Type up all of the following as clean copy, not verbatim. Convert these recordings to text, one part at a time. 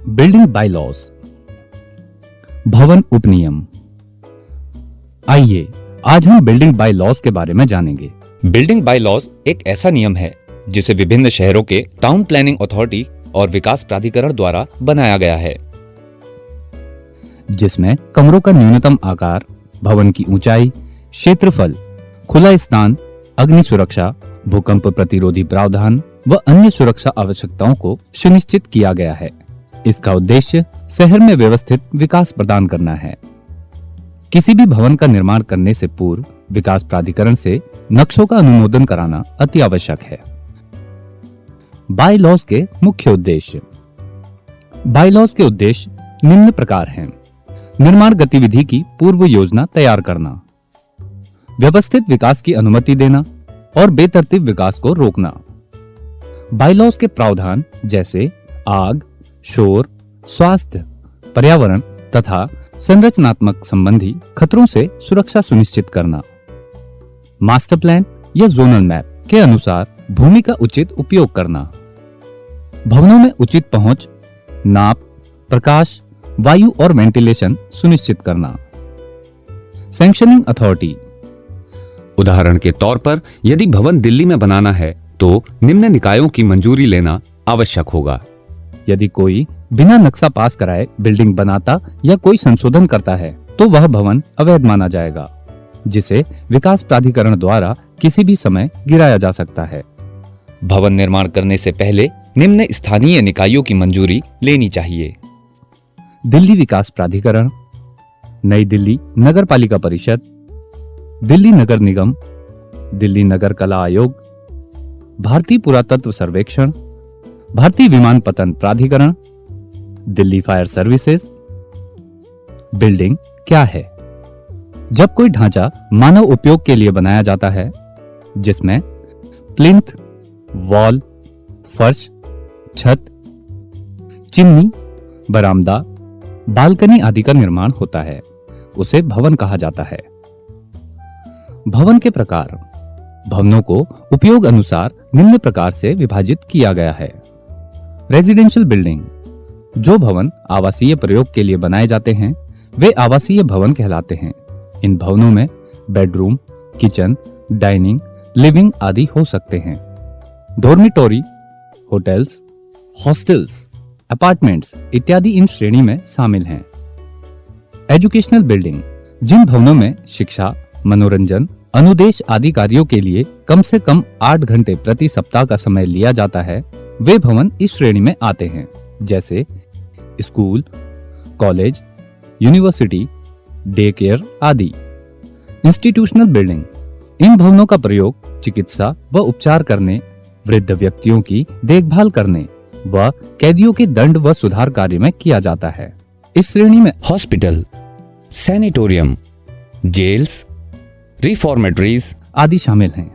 Building bylaws, भवन उपनियम। आइए आज हम बिल्डिंग बायलॉज के बारे में जानेंगे। बिल्डिंग बायलॉज एक ऐसा नियम है जिसे विभिन्न शहरों के टाउन प्लानिंग अथॉरिटी और विकास प्राधिकरण द्वारा बनाया गया है, जिसमें कमरों का न्यूनतम आकार, भवन की ऊंचाई, क्षेत्रफल, खुला स्थान, अग्नि सुरक्षा, भूकंप प्रतिरोधी प्रावधान व अन्य सुरक्षा आवश्यकताओं को सुनिश्चित किया गया है। इसका उद्देश्य शहर में व्यवस्थित विकास प्रदान करना है। किसी भी भवन का निर्माण करने से पूर्व विकास प्राधिकरण से नक्शों का अनुमोदन कराना अति आवश्यक है। बायलॉज के मुख्य उद्देश्य। बायलॉज के उद्देश्य निम्न प्रकार हैं: निर्माण गतिविधि की पूर्व योजना तैयार करना, व्यवस्थित विकास की अनुमति देना और बेतरतीब विकास को रोकना। बायलॉज के प्रावधान जैसे आग, शोर, स्वास्थ्य, पर्यावरण तथा संरचनात्मक संबंधी खतरों से सुरक्षा सुनिश्चित करना। मास्टर प्लान या जोनल मैप के अनुसार भूमि का उचित उपयोग करना। भवनों में उचित पहुंच, नाप, प्रकाश, वायु और वेंटिलेशन सुनिश्चित करना। Sanctioning authority. उदाहरण के तौर पर यदि भवन दिल्ली में बनाना है तो निम्न निकायों की मंजूरी लेना आवश्यक होगा। यदि कोई बिना नक्शा पास कराए बिल्डिंग बनाता या कोई संशोधन करता है तो वह भवन अवैध माना जाएगा, जिसे विकास प्राधिकरण द्वारा किसी भी समय गिराया जा सकता है। भवन निर्माण करने से पहले निम्न स्थानीय निकायों की मंजूरी लेनी चाहिए: दिल्ली विकास प्राधिकरण, नई दिल्ली नगर पालिका परिषद, दिल्ली नगर निगम, दिल्ली नगर कला आयोग, भारतीय पुरातत्व सर्वेक्षण, भारतीय विमानपत्तन प्राधिकरण, दिल्ली फायर सर्विसेज। बिल्डिंग क्या है? जब कोई ढांचा मानव उपयोग के लिए बनाया जाता है, जिसमें प्लिंथ, वॉल, फर्श, छत, चिमनी, बरामदा, बालकनी आदि का निर्माण होता है, उसे भवन कहा जाता है। भवन के प्रकार। भवनों को उपयोग अनुसार निम्न प्रकार से विभाजित किया गया है: रेजिडेंशियल बिल्डिंग। जो भवन आवासीय प्रयोग के लिए बनाए जाते हैं वे आवासीय भवन कहलाते हैं। इन भवनों में बेडरूम, किचन, डाइनिंग, लिविंग आदि हो सकते हैं। डॉर्मिटोरी, होटल्स, हॉस्टल्स, अपार्टमेंट्स इत्यादि इन श्रेणी में शामिल हैं। Educational building. जिन भवनों में शिक्षा, मनोरंजन, अनुदेश आदि कार्यों के लिए कम से कम 8 घंटे प्रति सप्ताह का समय लिया जाता है, वे भवन इस श्रेणी में आते हैं, जैसे school, college, university, day care आदि। Institutional building. इन भवनों का प्रयोग चिकित्सा व उपचार करने, वृद्ध व्यक्तियों की देखभाल करने व कैदियों के दंड व सुधार कार्य में किया जाता है। इस श्रेणी में हॉस्पिटल, सैनिटोरियम, जेल्स, रिफॉर्मेटरीज आदि शामिल हैं।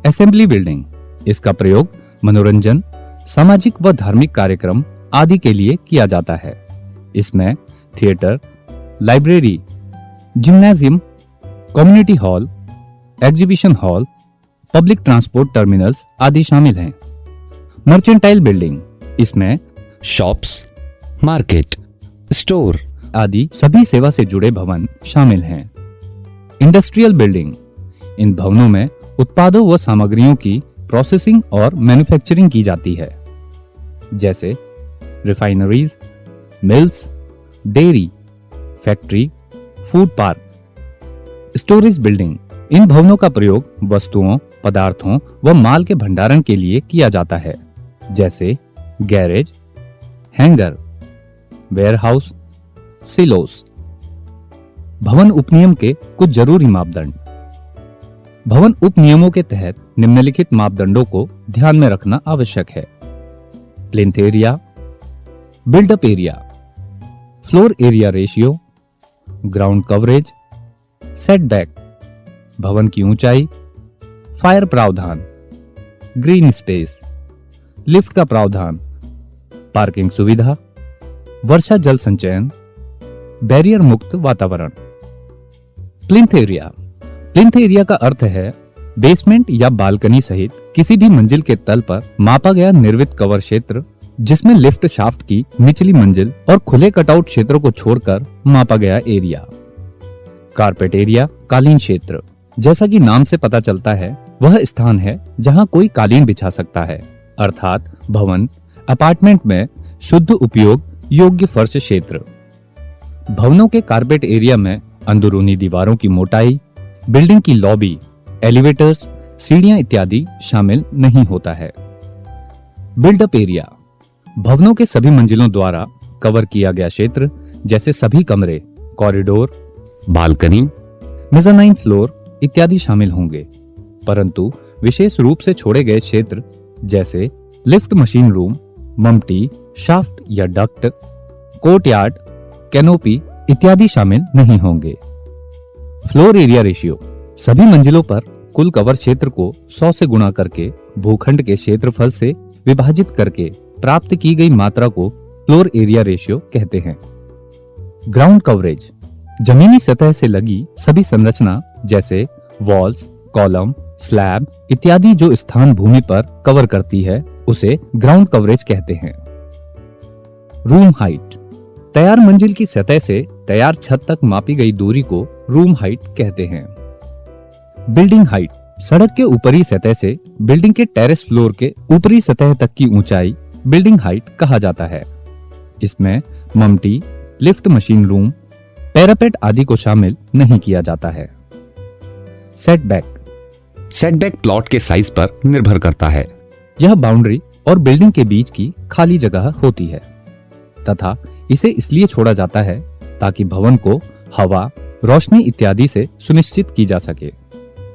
Assembly building. इसका प्रयोग मनोरंजन, सामाजिक व धार्मिक कार्यक्रम आदि के लिए किया जाता है। इसमें theatre, library, gymnasium, community hall, exhibition hall, public transport terminals आदि शामिल हैं। Mercantile building. इसमें शॉप्स, मार्केट, स्टोर आदि सभी सेवा से जुड़े भवन शामिल हैं। Industrial building. इन भवनों में उत्पादों व सामग्रियों की प्रोसेसिंग और मैन्युफैक्चरिंग की जाती है, जैसे refineries, mills, dairy, factory, food park. Storage building. इन भवनों का प्रयोग वस्तुओं, पदार्थों व माल के भंडारण के लिए किया जाता है, जैसे गैरेज, हैंगर, वेयरहाउस, सिलोस। भवन उपनियम के कुछ जरूरी मापदंड। भवन उपनियमों के तहत निम्नलिखित मापदंडों को ध्यान में रखना आवश्यक है: plinth area, built up area, floor area ratio, ground coverage, setback, भवन की ऊंचाई, फायर प्रावधान, ग्रीन स्पेस, लिफ्ट का प्रावधान, पार्किंग सुविधा, वर्षा जल संचयन, बैरियर मुक्त वातावरण। Plinth area. प्लिंथ एरिया का अर्थ है बेसमेंट या बालकनी सहित किसी भी मंजिल के तल पर मापा गया निर्मित कवर क्षेत्र जिसमें लिफ्ट शाफ्ट की निचली मंजिल और खुले कटआउट क्षेत्रों को छोड़कर मापा गया एरिया। कारपेट एरिया, कालीन क्षेत्र। जैसा कि नाम से पता चलता है, वह स्थान है जहां कोई कालीन बिछा सकता है, अर्थात भवन, अपार्टमेंट में शुद्ध उपयोग योग्य फर्श क्षेत्र। भवनों के कारपेट एरिया में अंदरूनी दीवारों की मोटाई, बिल्डिंग की लॉबी, एलिवेटर्स, सीढ़ियां इत्यादि शामिल नहीं होता है। बिल्डअप एरिया, भवनों के सभी मंजिलों द्वारा कवर किया गया क्षेत्र, जैसे सभी कमरे, कॉरिडोर, बालकनी, मेज़ानाइन फ्लोर इत्यादि शामिल होंगे, परंतु विशेष रूप से छोड़े गए क्षेत्र जैसे लिफ्ट मशीन रूम, मम्टी, शाफ्ट या डक्ट, कोर्टयार्ड, कैनोपी इत्यादि शामिल नहीं होंगे। फ्लोर एरिया रेशियो, सभी मंजिलों पर कुल कवर क्षेत्र को 100 से गुणा करके भूखंड के क्षेत्रफल से विभाजित करके प्राप्त की गई मात्रा को फ्लोर एरिया रेशियो कहते हैं। ग्राउंड कवरेज, जमीनी सतह से लगी सभी संरचना जैसे वॉल्स, कॉलम, स्लैब इत्यादि जो स्थान भूमि पर कवर करती है, उसे ग्राउंड कवरेज कहते हैं। रूम हाइट, तैयार मंजिल की सतह से तैयार छत तक मापी गई दूरी को रूम हाइट कहते हैं। बिल्डिंग हाइट, सड़क के ऊपरी सतह से बिल्डिंग के टेरेस फ्लोर के ऊपरी सतह तक की ऊंचाई बिल्डिंग हाइट कहा जाता है। इसमें मम्टी, लिफ्ट मशीन रूम, पैरापेट आदि को शामिल नहीं किया जाता है। सेटबैक, सेटबैक प्लॉट के साइज पर निर्भर करता है। यह बाउंड्री और बिल्डिंग के बीच की खाली जगह होती है तथा इसे इसलिए छोड़ा जाता है ताकि भवन को हवा, रोशनी इत्यादि से सुनिश्चित की जा सके।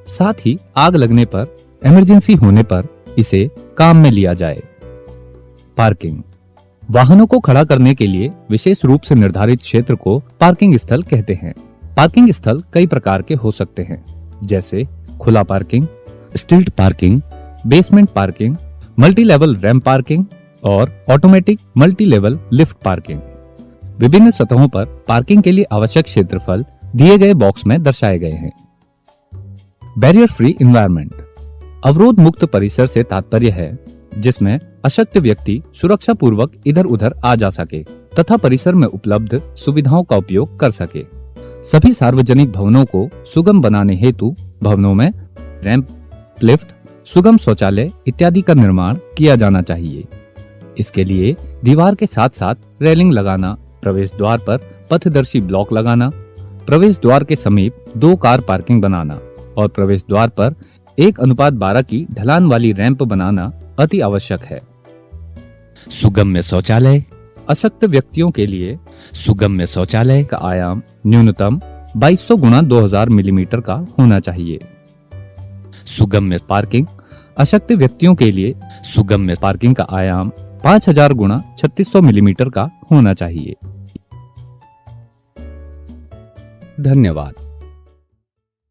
साथ ही आग लगने पर, इमरजेंसी होने पर इसे काम में लिया जाए। पार्किंग, वाहनों को खड़ा करने के लिए विशेष रूप से निर्धारित क्षेत्र को पार्किंग स्थल कहते हैं। पार्किंग स्थल कई प्रकार के हो सकते हैं, जैसे खुला parking, stilt parking, basement parking, multi level ramp parking और automatic multi level lift parking. विभिन्न सतहों पर पार्किंग के लिए आवश्यक क्षेत्रफल दिए गए बॉक्स में दर्शाए गए हैं। बैरियर फ्री एनवायरनमेंट, अवरोध मुक्त परिसर से तात्पर्य है जिसमें अशक्त व्यक्ति सुरक्षा पूर्वक इधर उधर आ जा सके तथा परिसर में उपलब्ध सुविधाओं का उपयोग कर सके। सभी सार्वजनिक भवनों को सुगम बनाने हेतु भवनों में रैंप, लिफ्ट, सुगम शौचालय इत्यादि का निर्माण किया जाना चाहिए। इसके लिए दीवार के साथ साथ रेलिंग लगाना, प्रवेश द्वार पर पथदर्शी ब्लॉक लगाना, प्रवेश द्वार के समीप 2 कार पार्किंग बनाना और प्रवेश द्वार पर 1:12 की ढलान वाली रैंप बनाना अति आवश्यक है। सुगम्य शौचालय, अशक्त व्यक्तियों के लिए सुगम्य शौचालय का आयाम न्यूनतम 2200 गुणा 2000 मिलीमीटर का होना चाहिए। सुगम्य पार्किंग, अशक्त व्यक्तियों के लिए सुगम्य पार्किंग का आयाम 5000 गुणा 3600 मिलीमीटर का होना चाहिए। धन्यवाद।